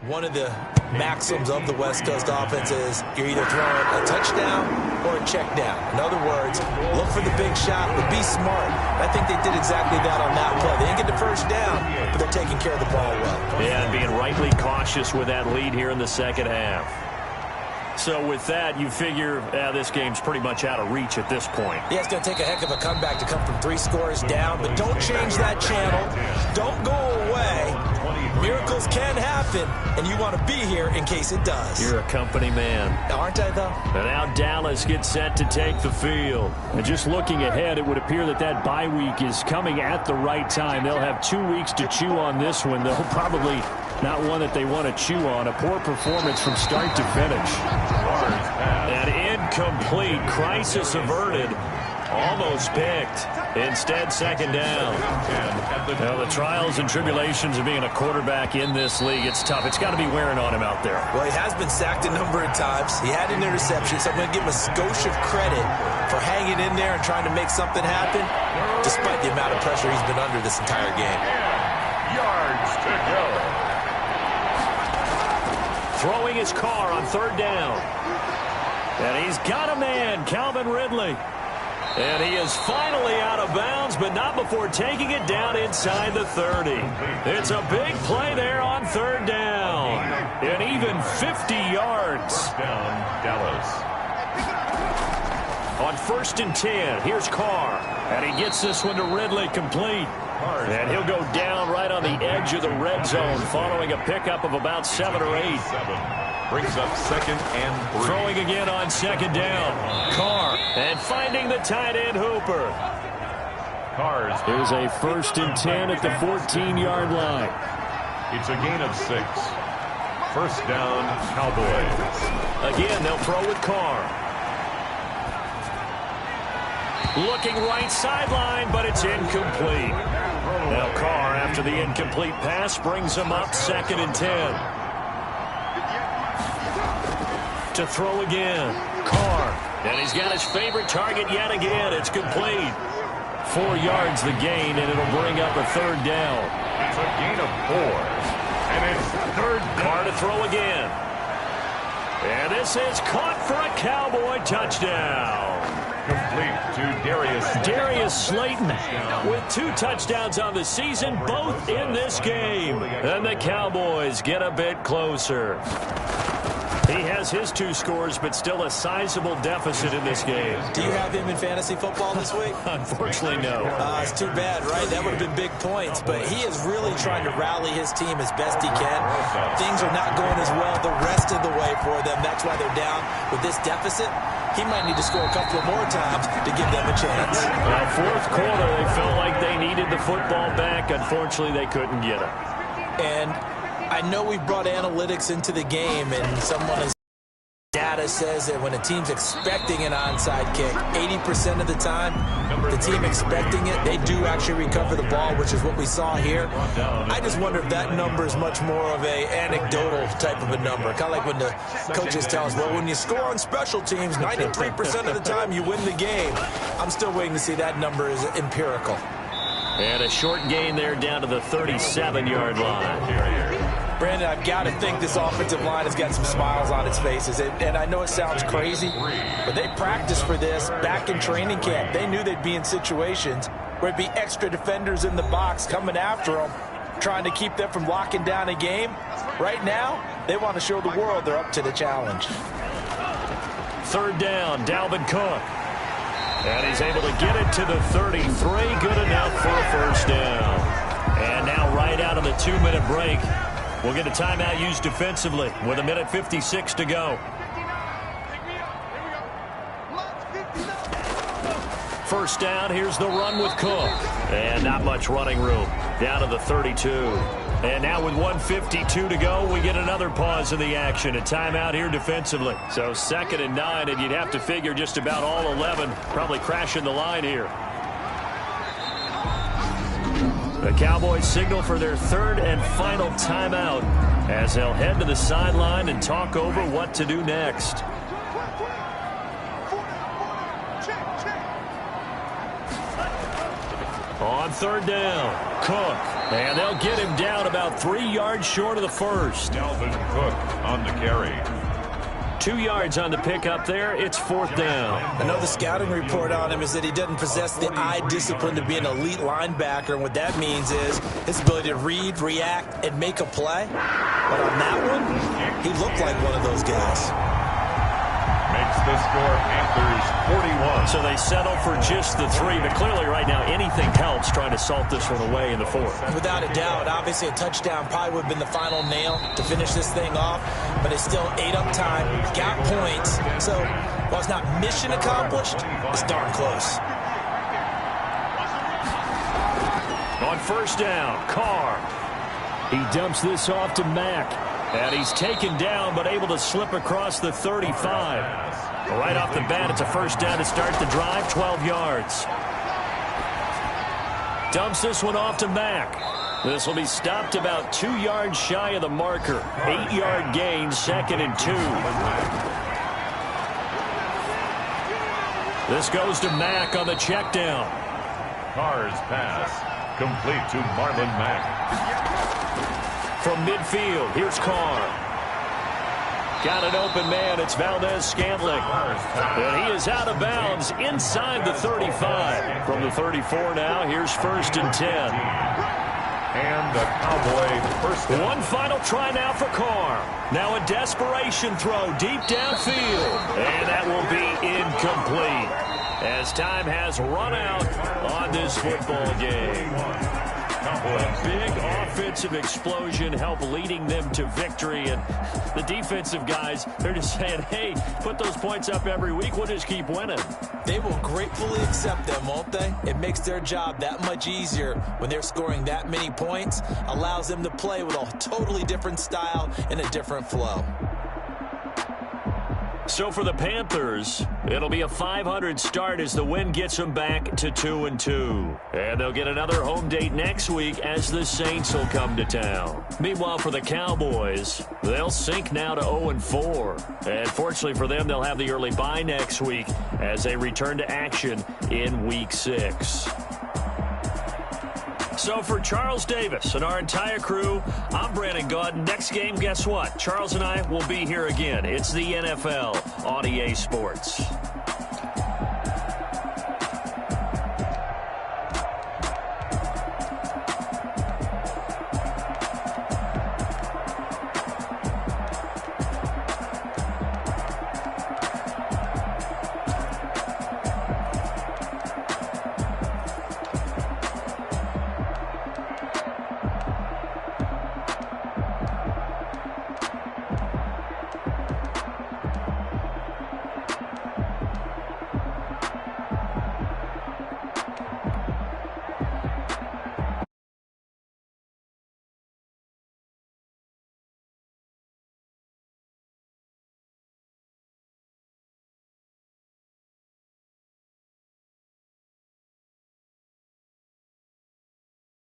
One of the maxims of the West Coast offense is you're either throwing a touchdown or a check down. In other words, look for the big shot, but be smart. I think they did exactly that on that play. They didn't get the first down, but they're taking care of the ball well. Yeah, and being rightly cautious with that lead here in the second half. So with that, you figure this game's pretty much out of reach at this point. Yeah, it's going to take a heck of a comeback to come from 3 scores down, but don't change that channel. Don't go away. Miracles can happen, and you want to be here in case it does. You're a company man. Aren't I, though? And now Dallas gets set to take the field. And just looking ahead, it would appear that that bye week is coming at the right time. They'll have 2 weeks to chew on this one. They'll probably not one that they want to chew on. A poor performance from start to finish. An incomplete. Crisis averted. Almost picked. Instead, second down. Now, the trials and tribulations of being a quarterback in this league, it's tough. It's got to be wearing on him out there. Well, he has been sacked a number of times. He had an interception, so I'm going to give him a skosh of credit for hanging in there and trying to make something happen, despite the amount of pressure he's been under this entire game. Yards to go. Throwing his car on third down. And he's got a man, Calvin Ridley. And he is finally out of bounds, but not before taking it down inside the 30. It's a big play there on third down. And even 50 yards. First down, Dallas. On 1st and 10, here's Carr. And he gets this one to Ridley complete. And he'll go down right on the edge of the red zone following a pickup of about 7 or 8. Brings up 2nd and 3. Throwing again on 2nd down. Carr. And finding the tight end Hooper. Carr's. Here's a 1st and 10 at the 14-yard line. It's a gain of 6. First down, Cowboys. Again, they'll throw with Carr. Looking right sideline, but it's incomplete. Now Carr, after the incomplete pass, brings him up 2nd and 10. To throw again. Carr. And he's got his favorite target yet again. It's complete. 4 yards the gain, and it'll bring up a 3rd down. It's a gain of 4. And it's 3rd down. Carr to throw again. And this is caught for a Cowboy touchdown. Complete to Darius. Darius Slayton with 2 touchdowns on the season, both in this game. And the Cowboys get a bit closer. He has his 2 scores, but still a sizable deficit in this game. Do you have him in fantasy football this week? Unfortunately, no. It's too bad, right? That would have been big points, but he is really trying to rally his team as best he can. Things are not going as well the rest of the way for them. That's why they're down with this deficit. He might need to score a couple of more times to give them a chance. Well, 4th quarter, they felt like they needed the football back. Unfortunately, they couldn't get it. And I know we've brought analytics into the game, and someone has data says that when a team's expecting an onside kick, 80% of the time, the team expecting it, they do actually recover the ball, which is what we saw here. I just wonder if that number is much more of a anecdotal type of a number. Kind of like when the coaches tell us, well, when you score on special teams, 93% of the time you win the game. I'm still waiting to see that number is empirical. And a short gain there down to the 37-yard line. Brandon, I've got to think this offensive line has got some smiles on its faces. And I know it sounds crazy, but they practiced for this back in training camp. They knew they'd be in situations where it'd be extra defenders in the box coming after them, trying to keep them from locking down a game. Right now, they want to show the world they're up to the challenge. 3rd down, Dalvin Cook. And he's able to get it to the 33. Good enough for a 1st down. And now right out of the 2-minute break, we'll get a timeout used defensively with 1:56 to go. 1st down, here's the run with Cook. And not much running room. Down to the 32. And now with 1:52 to go, we get another pause in the action. A timeout here defensively. So 2nd and 9, and you'd have to figure just about all 11 probably crashing the line here. The Cowboys signal for their 3rd and final timeout as they'll head to the sideline and talk over what to do next. On 3rd down, Cook. And they'll get him down about 3 yards short of the first. Dalvin Cook on the carry. 2 yards on the pickup there. It's 4th down. I know the scouting report on him is that he doesn't possess the eye discipline to be an elite linebacker. And what that means is his ability to read, react, and make a play. But on that one, he looked like one of those guys. Makes the score Panthers 41. So they settle for just the 3. But clearly right now anything helps trying to salt this one away in the 4th. Without a doubt, obviously a touchdown probably would have been the final nail to finish this thing off. But it's still ate up time, got points. So while it's not mission accomplished, it's darn close. On 1st down, Carr. He dumps this off to Mack. And he's taken down, but able to slip across the 35. Right off the bat, it's a 1st down to start the drive, 12 yards. Dumps this one off to Mack. This will be stopped about 2 yards shy of the marker. 8-yard gain, 2nd and 2. This goes to Mack on the check down. Carr's pass complete to Marlon Mack. From midfield, here's Carr. Got an open man. It's Valdez-Scantling. And he is out of bounds inside the 35. From the 34 now, here's 1st and 10. And the Cowboy first down. One final try now for Carr. Now a desperation throw deep downfield. And that will be incomplete as time has run out on this football game. A big offensive explosion helped leading them to victory. And the defensive guys, they're just saying, hey, put those points up every week. We'll just keep winning. They will gratefully accept them, won't they? It makes their job that much easier when they're scoring that many points. Allows them to play with a totally different style and a different flow. So for the Panthers, it'll be a .500 start as the win gets them back to 2-2. And they'll get another home date next week as the Saints will come to town. Meanwhile, for the Cowboys, they'll sink now to 0-4. And fortunately for them, they'll have the early bye next week as they return to action in Week 6. So for Charles Davis and our entire crew, I'm Brandon Gaudin. Next game, guess what? Charles and I will be here again. It's the NFL on EA Sports.